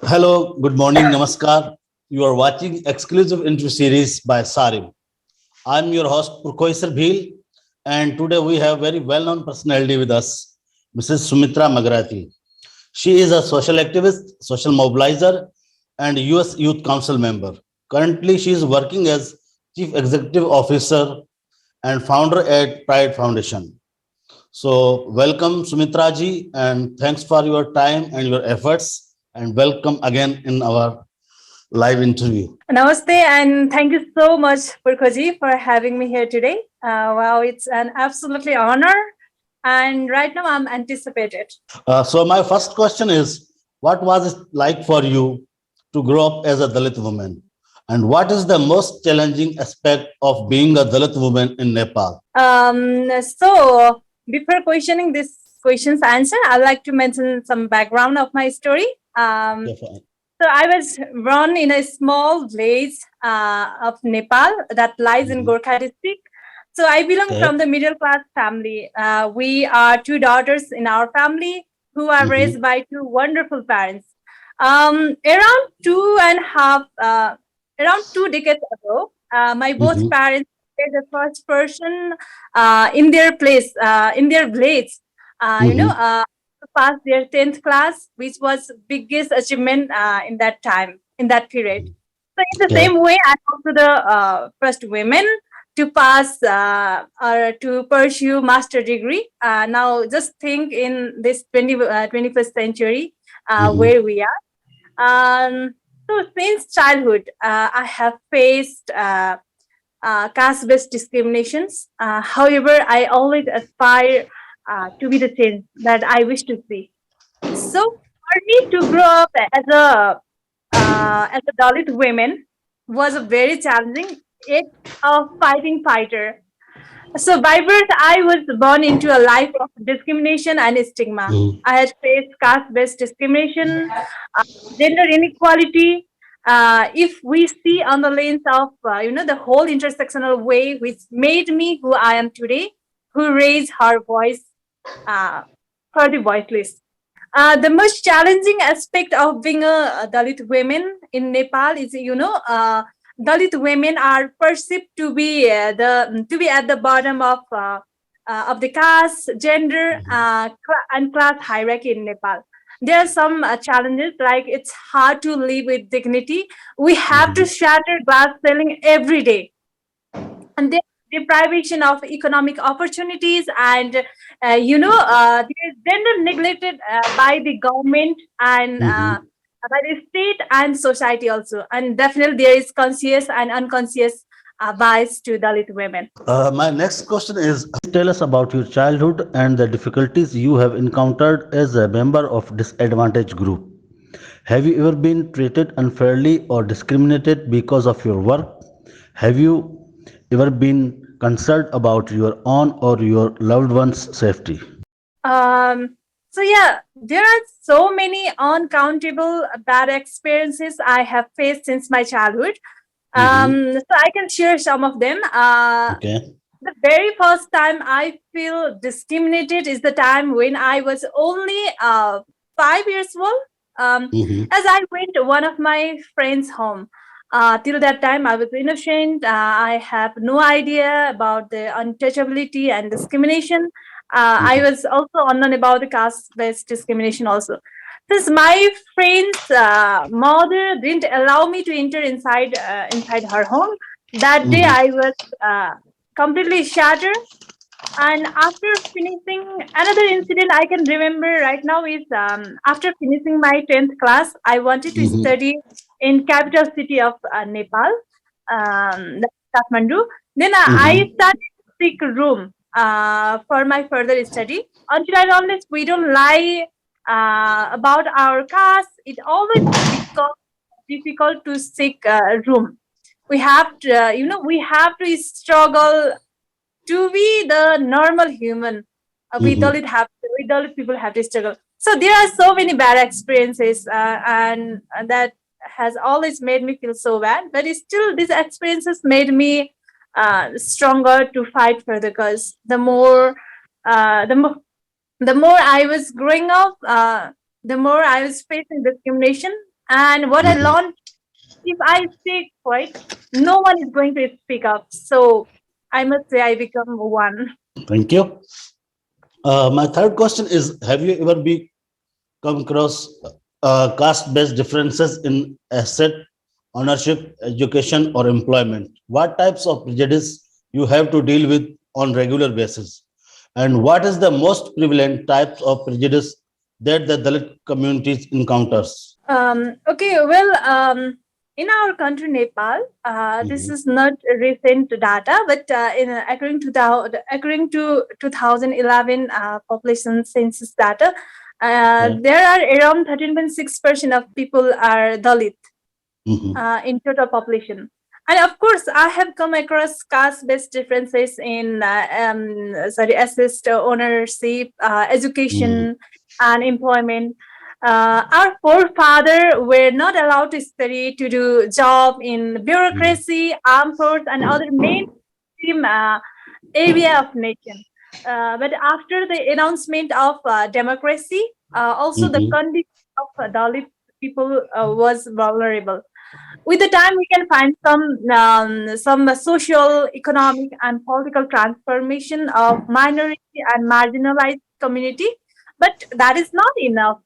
Hello, good morning, namaskar. You are watching exclusive interview series by SARIM. I'm your host Purkho Bheel, and today we have very well-known personality with us, Mrs. Sumitra Magrati. She is a social activist, social mobilizer, and US Youth Council member. Currently, she is working as Chief Executive Officer and founder at Pride Foundation. So, welcome Sumitra ji, and thanks for your time and your efforts, and welcome again in our live interview. Namaste, and thank you so much, Purkhoji, for having me here today. Wow, it's an absolutely honor. And right now, I'm anticipated. So, my first question is what was it like for you to grow up as a Dalit woman? And what is the most challenging aspect of being a Dalit woman in Nepal? So, before questioning this question's answer, I'd like to mention some background of my story. Definitely. So I was born in a small village of Nepal that lies in Mhm. Gorkha district. So I belong Okay. from the middle class family. We are two daughters in our family who are Mhm. raised by two wonderful parents. Around around 2 decades ago, my both Mhm. parents were the first person in their place, in their village. Mhm. To pass their 10th class, which was biggest achievement in that time, in that period. So in the Okay. same way, I'm also the first women to pass or to pursue master degree. Now, just think in this 21st century Mhm. where we are. So since childhood, I have faced caste-based discriminations. However, I always aspire to be the change that I wish to see. So for me to grow up as a Dalit woman was a very challenging yet a fighting fighter. So by birth, I was born into a life of discrimination and stigma. Mhm. I had faced caste-based discrimination, uh, gender inequality. If we see on the lens of the whole intersectional way, which made me who I am today, who raised her voice uh, for the voiceless. The most challenging aspect of being a Dalit woman in Nepal is, Dalit women are perceived to be at the bottom of the caste, gender, and class hierarchy in Nepal. There are some challenges like it's hard to live with dignity. We have to Mhm. shatter glass ceiling every day, and then deprivation of economic opportunities and there is gender neglected by the government and Mhm. by the state and society also, and definitely there is conscious and unconscious bias to Dalit women. My next question is tell us about your childhood and the difficulties you have encountered as a member of disadvantaged group. Have you ever been treated unfairly or discriminated because of your work? Have you ever been concerned about your own or your loved one's safety? So yeah, there are so many uncountable bad experiences I have faced since my childhood. Mhm. So I can share some of them. Okay. The very first time I feel discriminated is the time when I was only 5 years old. Mhm. As I went to one of my friends' home. Till that time, I was innocent. I have no idea about the untouchability and discrimination. I Mhm. was also unknown about the caste-based discrimination also. Since my friend's mother didn't allow me to enter inside her home, that day Mhm. I was uh, completely shattered. And after finishing, another incident I can remember right now is after finishing my 10th class, I wanted to Mhm. study in capital city of Nepal, that's Kathmandu. Then I Mhm. started to seek room for my further study. Until and unless we don't lie about our caste, it always becomes difficult to seek room. We have to struggle to be the normal human. Mhm. We Dalit people have to struggle. So there are so many bad experiences, and that has always made me feel so bad. But it's still, these experiences made me stronger to fight further. Because the more I was growing up, the more I was facing discrimination. And what I Mhm. learned, if I stay quiet, no one is going to speak up. So I must say I become one. Thank you. My third question is: have you ever come across caste-based differences in asset ownership, education, or employment? What types of prejudice you have to deal with on regular basis, and what is the most prevalent types of prejudice that the Dalit communities encounters? Okay, well, in our country, Nepal, this Mhm. is not recent data, but according to 2011 population census data, Yeah. there are around 13.6% of people are Dalit Mhm. in total population. And of course, I have come across caste-based differences in assist ownership, Mhm. education, and employment. Our forefathers were not allowed to study to do job in Mhm. bureaucracy, armed force, and other mainstream area of nation. But after the announcement of democracy, also the Mhm. condition of Dalit people was vulnerable. With the time we can find some social, economic, and political transformation of minority and marginalized community, but that is not enough.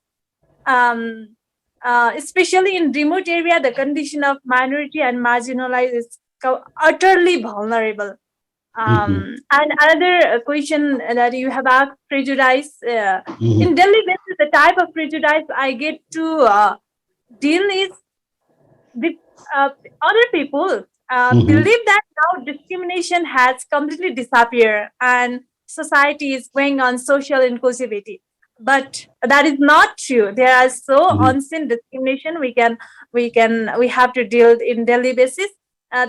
Especially in remote area, the condition of minority and marginalized is utterly vulnerable. Mhm. And another question that you have asked, prejudice. In Mhm. Delhi basis, the type of prejudice I get to deal is the other people Mhm. believe that now discrimination has completely disappeared and society is going on social inclusivity, but that is not true. There are so Mhm. unseen discrimination we have to deal in daily basis.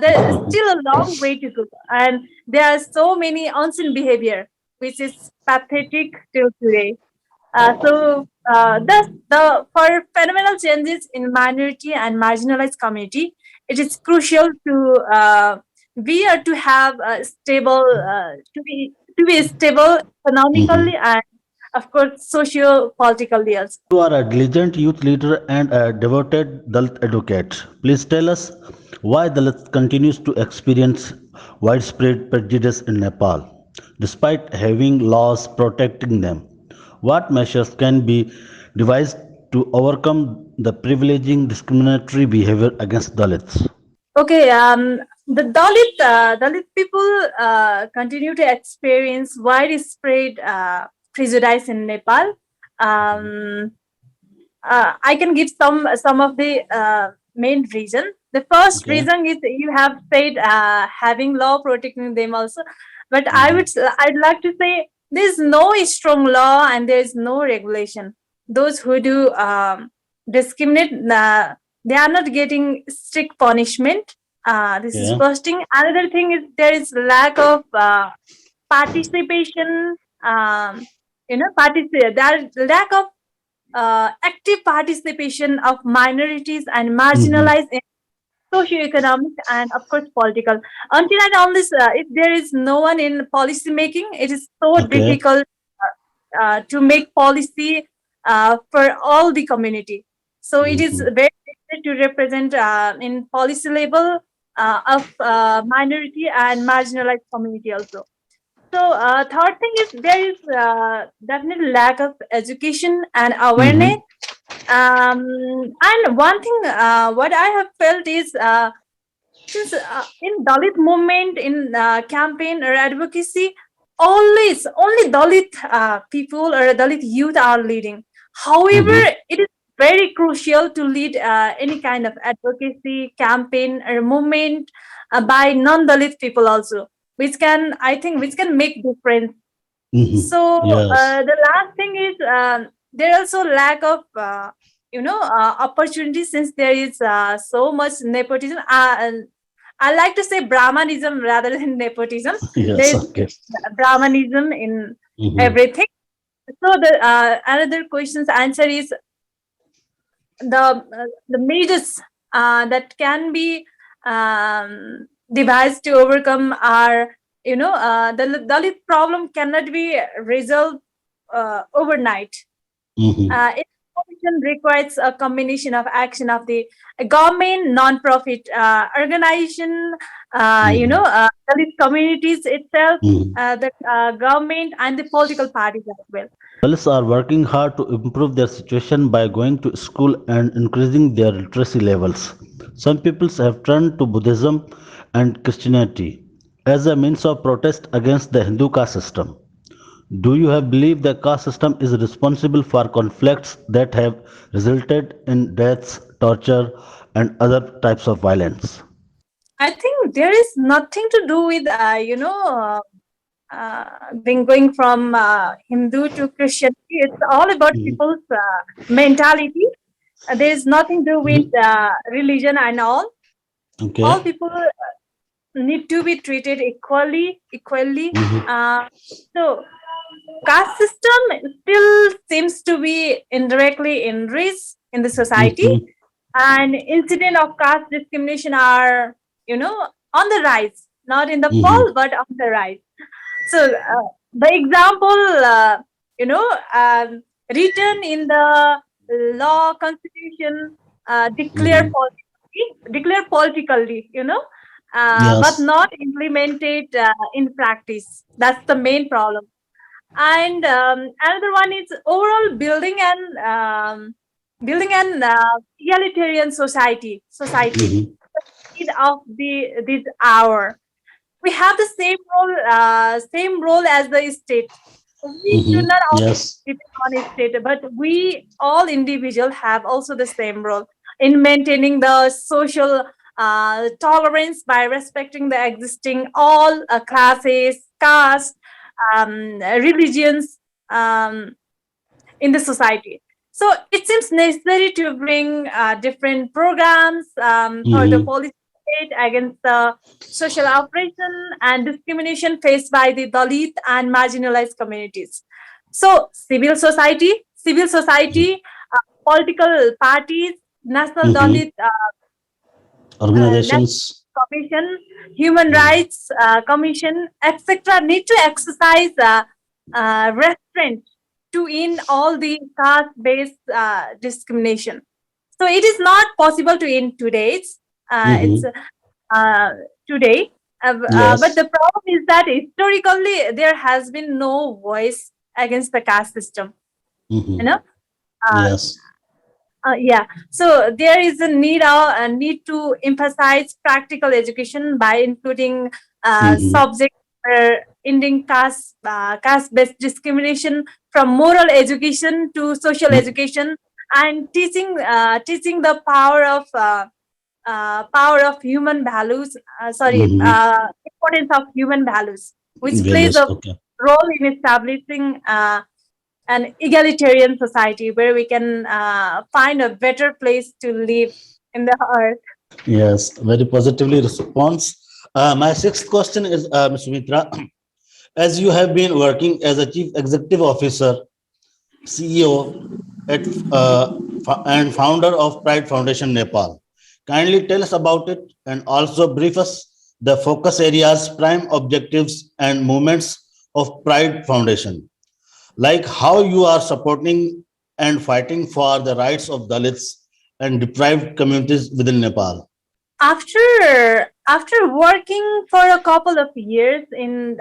There is Mhm. still a long way to go, and there are so many unseen behavior which is pathetic till today. The for phenomenal changes in minority and marginalized community, it is crucial to we are to have a stable to be stable economically Mhm. and of course socio politically also. You are a diligent youth leader and a devoted Dalit advocate. Please tell us why Dalit continues to experience widespread prejudice in Nepal, despite having laws protecting them. What measures can be devised to overcome the privileging discriminatory behavior against Dalits? Okay, the Dalit people continue to experience widespread prejudice in Nepal. Um, I can give some of the main reason. The first Okay. reason is you have said having law protecting them also, but Mhm. I'd like to say there is no strong law and there is no regulation. Those who do discriminate, they are not getting strict punishment. This is Yeah. first thing. Another thing is there is lack of participation. There lack of active participation of minorities and Mhm. marginalized in socio-economic and of course political. Until and unless if there is no one in policy making, it is so Okay. difficult to make policy for all the community. So it is Mhm. very difficult to represent in policy level of minority and marginalized community also. So, third thing is there is definitely lack of education and awareness. Mhm. And one thing, what I have felt is since in Dalit movement, in campaign or advocacy, always only Dalit people or Dalit youth are leading. However, Mhm. it is very crucial to lead any kind of advocacy campaign or movement by non-Dalit people also, which can I think which can make difference. Mhm. So Yes. the last thing is there also lack of opportunity since there is so much nepotism. I like to say Brahmanism rather than nepotism. There Yes. is Okay. Brahmanism in Mhm. everything. So the another question's answer is the measures that can be devised to overcome our the Dalit problem cannot be resolved overnight. Mhm. It's so transformation requires a combination of action of the government, non-profit organization, Dalit communities itself, Mhm. the government, and the political parties as well. Dalits are working hard to improve their situation by going to school and increasing their literacy levels. Some peoples have turned to Buddhism and Christianity as a means of protest against the Hindu caste system. Do you have believe the caste system is responsible for conflicts that have resulted in deaths, torture, and other types of violence? I think there is nothing to do with being going from Hindu to Christianity. It's all about Mhm. people's mentality. There is nothing to do with Mhm. religion and all. Okay. All people need to be treated equally. Mhm. Uh, so caste system still seems to be indirectly enriched in the society, Mhm. and incident of caste discrimination are on the rise, not in the Mhm. fall but on the rise. So the example, you know, written in the law, constitution, Mhm. declare politically, but Yes. not implemented in practice. That's the main problem. And another one is overall building an egalitarian society Mhm. need of this hour. We have the same role as the state. We do Mhm. not always Yes. depend on state, but we all individuals have also the same role in maintaining the social tolerance by respecting the existing all classes, castes, religions in the society. So it seems necessary to bring different programs or the Mhm. policy against the social oppression and discrimination faced by the Dalit and marginalized communities. So civil society, political parties, National Mhm. Dalit National Organizations. Commission, Human Mhm. Rights Commission, etc., need to exercise restraint to end all the caste-based discrimination. So it is not possible to end today's. It's Mhm. uh, today, but Yes. the problem is that historically there has been no voice against the caste system. You Mhm. know. Uh, Yes. yeah, so there is a need to emphasize practical education by including Mhm. subject ending caste-based discrimination, from moral education to social Mhm. education, and teaching the power of human values. Mhm. Importance of human values, which plays Values. a Okay. role in establishing an egalitarian society where we can find a better place to live in the earth. Yes. Very positively response. My sixth question is, Ms. Sumitra, as you have been working as a chief executive officer, CEO at and founder of Pride Foundation Nepal. Kindly tell us about it and also brief us the focus areas, prime objectives, and movements of Pride Foundation, like how you are supporting and fighting for the rights of Dalits and deprived communities within Nepal. After working for a couple of years in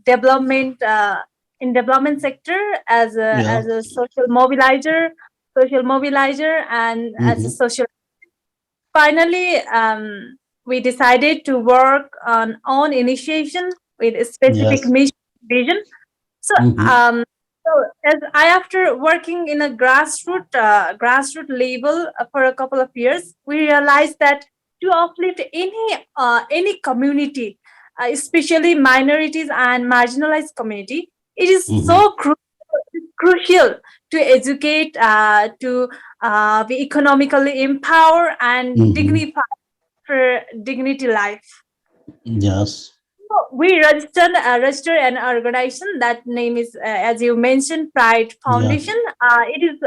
development sector as a Yeah. as a social mobilizer, and as a Mhm. social, finally we decided to work on own initiation with a specific Yes. mission vision. So, Mhm. um, so as I, after working in a grassroots level for a couple of years, we realized that to uplift any community, especially minorities and marginalized community, it is Mhm. so crucial to educate, to be economically empower and Mhm. dignify for dignity life. Yes. So we register an organization. That name is, as you mentioned, Pride Yeah. Foundation. It is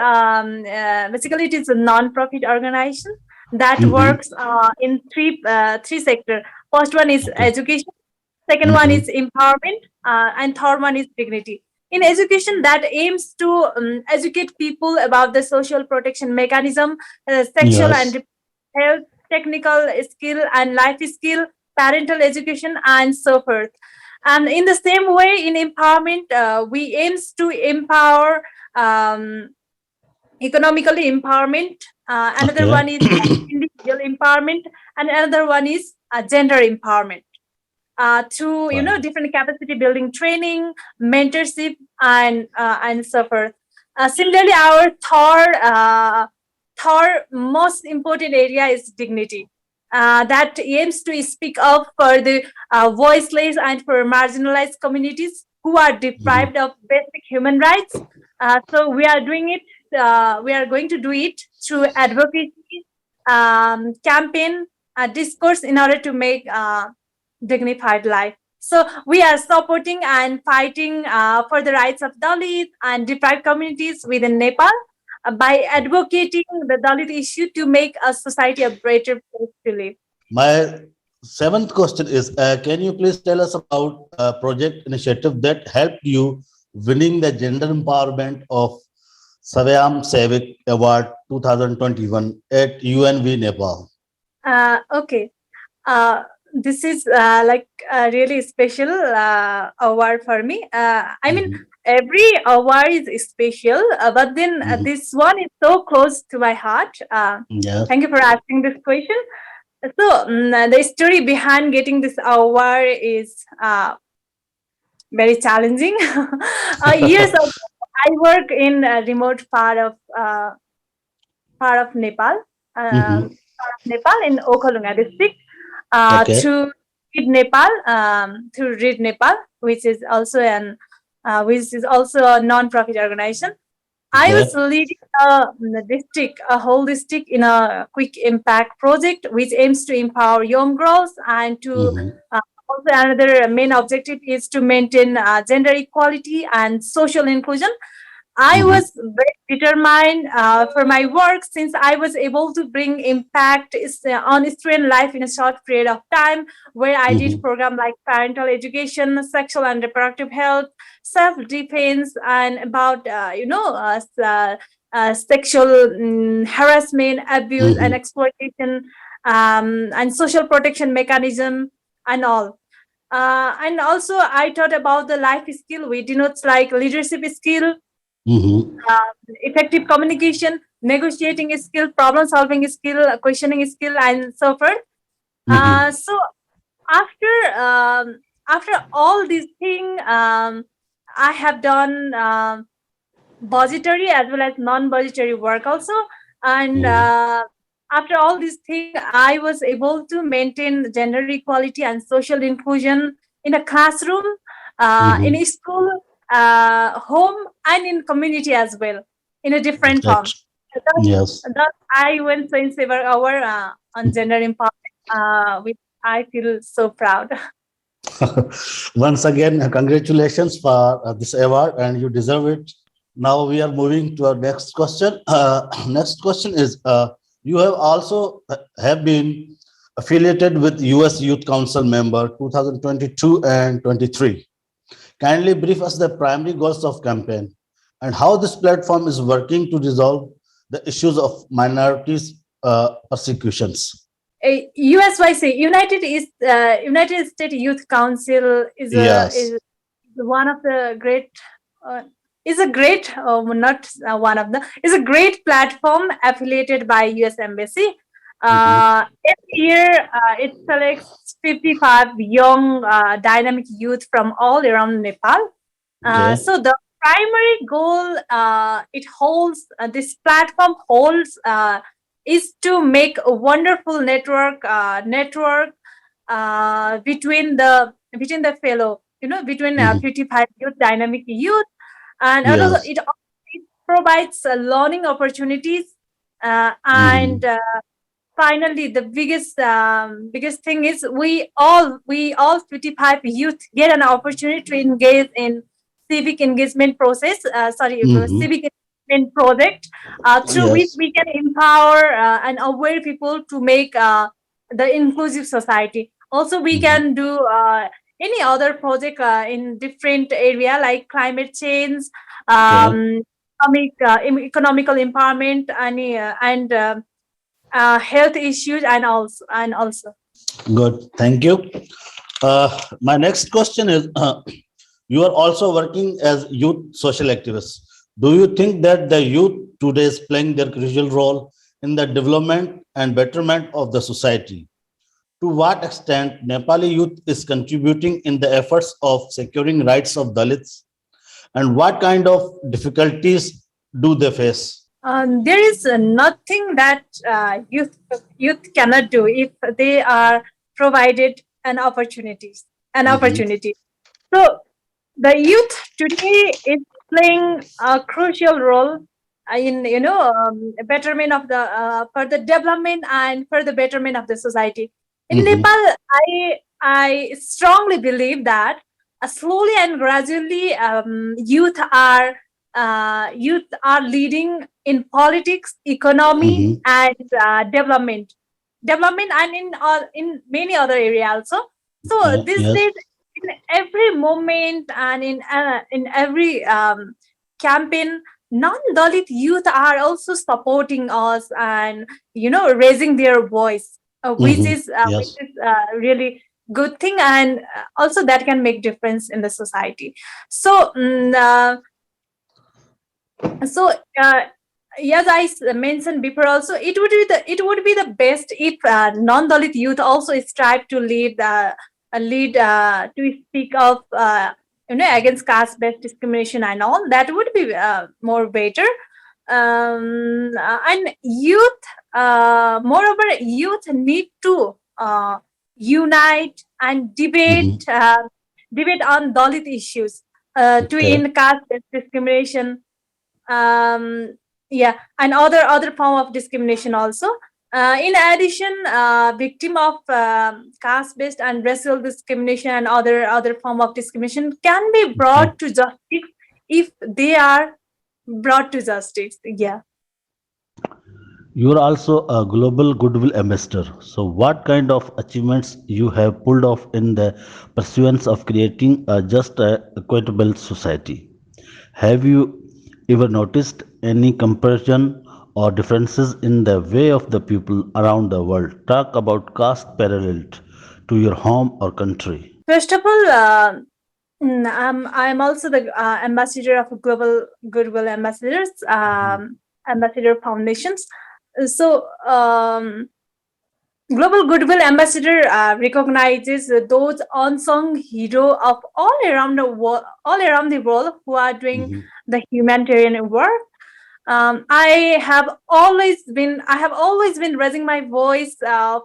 basically it is a non-profit organization that Mhm. works in three sector. First one is Okay. education. Second one is Mhm. empowerment, and third one is dignity. in education that aims to educate people about the social protection mechanism, sexual and Yes. health, technical skill and life skill, parental education, and so forth. And in the same way, in empowerment, we aims to empower um, economically empowerment. Another Okay. one is individual empowerment, and another one is gender empowerment through Fine. different capacity building training, mentorship, and so forth. Similarly, our third most important area is dignity. That aims to speak up for the voiceless and for marginalized communities who are Mhm. deprived of basic human rights. So we are doing it. We are going to do it through advocacy, campaign, discourse in order to make dignified life. So we are supporting and fighting for the rights of Dalit and deprived communities within Nepal by advocating the Dalit issue to make a society a better place to live. My seventh question is, can you please tell us about a project initiative that helped you winning the gender empowerment of Savyam Sevik Award 2021 at UNV Nepal? Okay. Uh, this is like a really special award for me. I mean, Mhm. every award is special, but then Mhm. this one is so close to my heart. Yes. Thank you for asking this question. So, the story behind getting this award is very challenging. Years ago, I work in a remote part of Nepal, Mhm. Nepal in Okholunga district, Okay. to Read Nepal, which is also a non-profit organization. I was Okay. leading a whole district in a quick impact project, which aims to empower young girls and to Mhm. also another main objective is to maintain gender equality and social inclusion. I Mhm. was very determined for my work since I was able to bring impact on student life in a short period of time, where I did Mhm. program like parental education, sexual and reproductive health, self-defense, and about sexual harassment, abuse, and Mhm. exploitation, and social protection mechanism, and all. And also, I thought about the life skill, which denotes like leadership skill, Mhm. effective communication, negotiating skill, problem solving skill, questioning skill, and so forth. Mhm. So after after all these things, I have done budgetary as well as non-budgetary work also, and Mhm. after all these things, I was able to maintain gender equality and social inclusion in a classroom, in a Mhm. school, home, and in community as well, in a different Great. form. Yes. Thus I went in several hour on gender empowerment, which I feel so proud. Once again, congratulations for this award, and you deserve it. Now we are moving to our next question. Next question is: you have also have been affiliated with U.S. Youth Council member 2022 and 23. Kindly brief us the primary goals of campaign and how this platform is working to resolve the issues of minorities persecutions. USYC, United States Youth Council Yes. is one of the great uh, is a great not one of the is a great platform affiliated by US Embassy. Mhm. Every year, it selects 55 young dynamic youth from all around Nepal. Okay. So the primary goal it holds this platform holds is to make a wonderful network between the fellow, between Mhm. 55 youth, dynamic youth, and also Yes. it provides learning opportunities, and Mhm. finally the biggest thing is we all 55 youth get an opportunity to engage in civic engagement process, Mhm. civic engagement project, through which Yes. we can empower and aware people to make the inclusive society. Also we Mhm. can do any other project in different area like climate change, Okay, economical empowerment, and health issues, and also. good. Thank you. My next question is you are also working as youth social activists. Do you think that the youth today is playing their crucial role in the development and betterment of the society? To what extent Nepali youth is contributing in the efforts of securing rights of Dalits, and what kind of difficulties do they face? There is nothing that youth cannot do if they are provided an Mhm, opportunity. So the youth today is playing a crucial role in betterment of the for the development and for the betterment of the society in mhm, Nepal. I strongly believe that slowly and gradually youth are leading in politics, economy, mhm. and development, and in many other areas also. So these Yes. days, in every moment and in every campaign, non-Dalit youth are also supporting us and raising their voice, Mhm. which Yes. is really good thing, and also that can make difference in the society. So so uh, yes, mentioned before also, it would be the best if non-Dalit youth also strive to lead to speak of against caste-based discrimination and all. That would be more better. And moreover, youth need to unite and Mhm. debate on Dalit issues to Okay. end caste-based discrimination, um, yeah, and other form of discrimination also. In addition, victim of caste-based and racial discrimination and other form of discrimination can be Okay. brought to justice if they are brought to justice. Yeah. You are also a global goodwill ambassador. So, what kind of achievements you have pulled off in the pursuance of creating a just, equitable society? Have you ever noticed any comparison or differences in the way of the people around the world talk about caste paralleled to your home or country? First of all, I'm also the ambassador of Global Goodwill Ambassadors, Mhm. Ambassador Foundations. So, Global Goodwill Ambassador recognizes those unsung hero of all around the world who are doing Mhm. the humanitarian work. I have always been raising my voice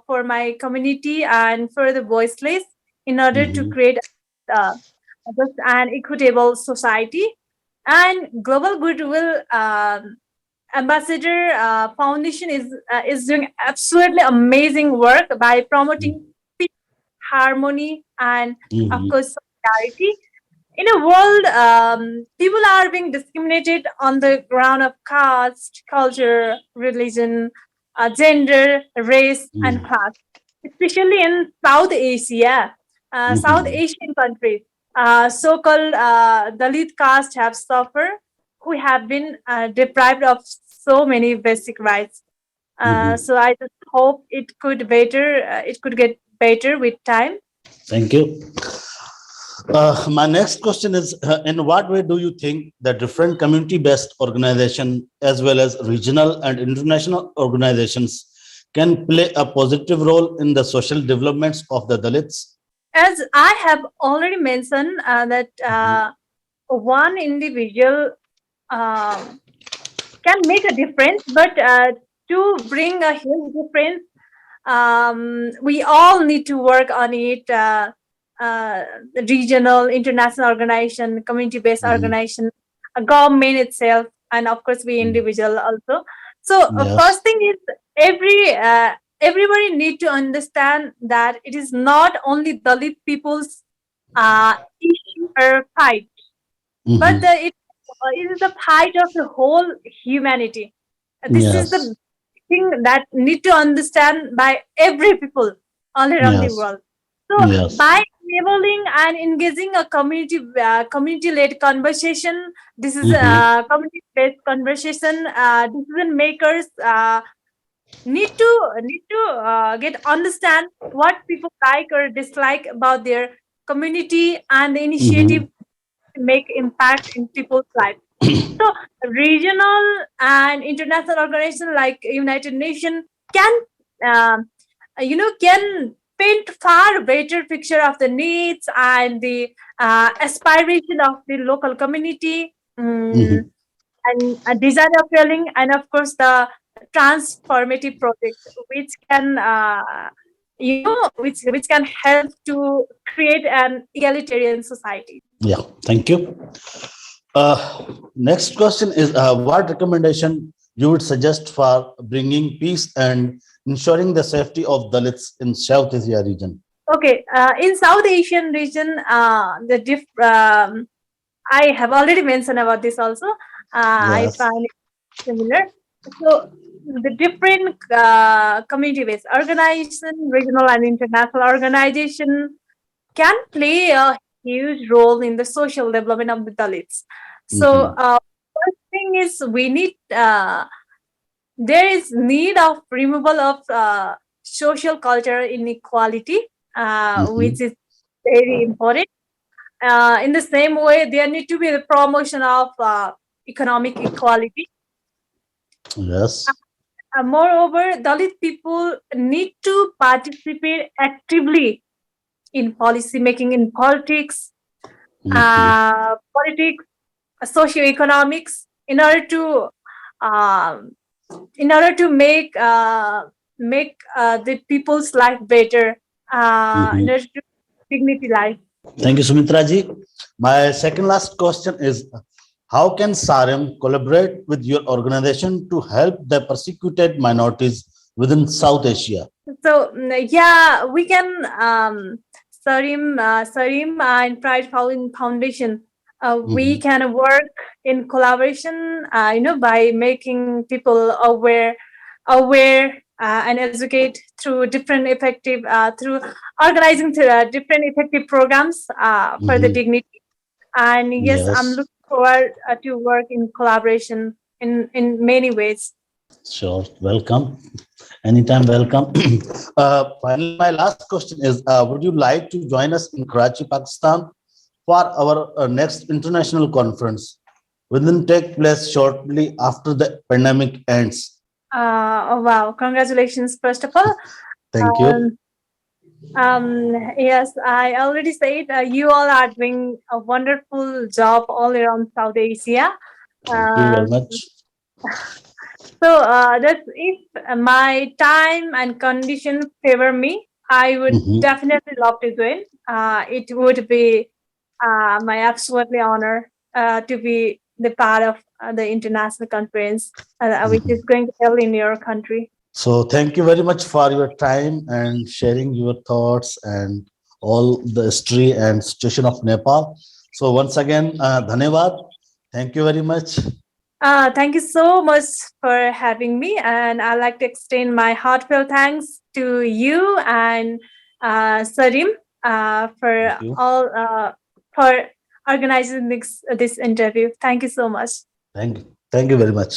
for my community and for the voiceless in order to Mhm. create uh, just an equitable society. And Global Goodwill Ambassador Foundation is doing absolutely amazing work by promoting peace, harmony, and of Mhm. course solidarity. In a world, people are being discriminated on the ground of caste, culture, religion, gender, race, and Mhm. class, especially in South Asia, South Mhm. Asian countries. So-called Dalit caste have suffered, who have been deprived of so many basic rights. Mhm. So I just hope it could get better with time. Thank you. My next question is in what way do you think that different community based organizations as well as regional and international organizations can play a positive role in the social developments of the Dalits? As I have already mentioned, that Mhm. one individual um, can make a difference, but to bring a huge difference, we all need to work on it. Uh, Regional, international organization, community-based Mhm. organization, a government itself, and of course we Mhm. individual also. So Yes. first thing is everybody need to understand that it is not only Dalit people's issue or fight, but Mhm. it is the fight of the whole humanity. This is Yes. the thing that need to understand by every people all around the Yes. world. So Yes. enabling and engaging a community-led conversation. This is Mhm. a community-based conversation. Decision makers need to get understand what people like or dislike about their community and the initiative Mhm. to make impact in people's life. So regional and international organizations like United Nations can can paint far better picture of the needs and the aspiration of the local community, Mhm. and a design of feeling, and of course the transformative project which can which can help to create an egalitarian society. Yeah, thank you. Next question is what recommendation you would suggest for bringing peace and ensuring the safety of Dalits in South Asia region? Okay, in South Asian region, I have already mentioned about this also. I Yes. find it similar. So the different community-based organization, regional and international organization can play a huge role in the social development of the Dalits. So Mhm. first thing is we need there is need of removal of social cultural inequality, which Mhm. is very important. In the same way, there need to be the promotion of economic equality. Yes. Moreover, Dalit people need to participate actively in policy making, in Mhm. politics, socioeconomics, um, in order to make the people's life better, in Mhm. order to dignity life. Thank you, Sumitra ji. My second last question is how can SARIM collaborate with your organization to help the persecuted minorities within South Asia? So yeah, we can Sarim and Pride Foundation. We Mhm. can work in collaboration, by making people aware, and educate through different effective through organizing different effective programs for the Mhm. dignity. And yes, I'm Yes. looking forward to work in collaboration in many ways. Sure. Welcome. Anytime welcome. Finally, my last question is would you like to join us in Karachi, Pakistan for our next international conference? Will take place shortly after the pandemic ends. Oh wow! Congratulations, first of all. Thank you. Um, yes, I already said you all are doing a wonderful job all around South Asia. Thank you very Um, much. so that's if my time and condition favor me, I would Mhm. definitely love to join. It would be my absolutely honor to be the part of the international conference, which is Mhm. going to held in your country. So thank you very much for your time and sharing your thoughts and all the history and situation of Nepal. So once again, Dhanyavad. Thank you very much. Thank you so much for having me, and I'd like to extend my heartfelt thanks to you and Sarim Thank you. for organizing this interview. Thank you so much. Thank you very much.